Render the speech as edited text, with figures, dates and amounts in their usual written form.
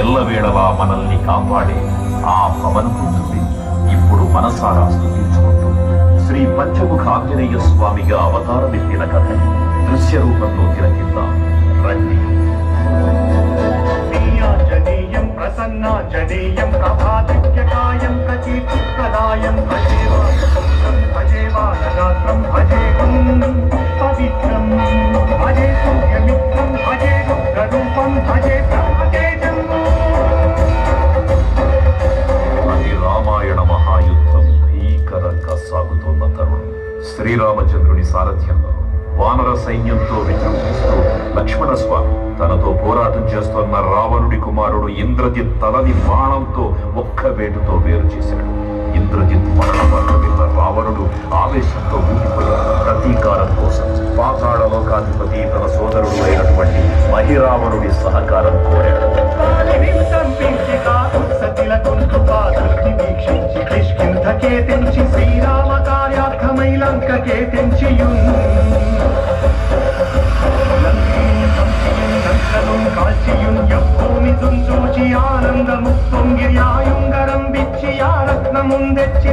ఎల్లవేళలా మనల్ని కాపాడే ఆ పవనపుత్రుడి ఇప్పుడు మనసారా స్థుతించుకుంటూ శ్రీ పంచముఖ ఆంజనేయ స్వామిగా అవతారమెత్తిన కథని దృశ్య రూపంలో తిలకిద్దాం రండి. జనీయం ప్రసన్నాంజనేయం ప్రభాదిత్యకాయం ప్రచీర్తిప్రదాయం భజేవానగాత్రం భజేహం పవిత్రం భజే సూర్యమిత్రం భజే రుద్రరూపం భజే బ్రహ్మతేజం. అది రామాయణ మహాయుద్ధం భీకరంగా సాగుతున్న తరుణం. శ్రీరామచంద్రుని సారథ్యంలో వానర సైన్యంతో విజృంభిస్తూ లక్ష్మణస్వామి తనతో పోరాటం చేస్తున్న రావణుడి కుమారుడు ఇంద్రజిత్ తలని బాణంతో ఒక్క వేటుతో వేరు చేశాడు. ఇంద్రజిత్ మరణవార్త విన్న రావణుడు ఆవేశంతో ఊగిపోయాడు. ప్రతీకారం కోసం పాతాళ లోకాధిపతి తన సోదరుడు అయినటువంటి మహిరావణుడి సహకారం కోరాడు. శ్రీరామ కార్యార్థమై లంకకే తెంచియున్ కాల్చియున్ యభూమి చూచి ఆనందముప్పొంగియాయుంగరం విచ్చి ఆ రత్నముందెచ్చి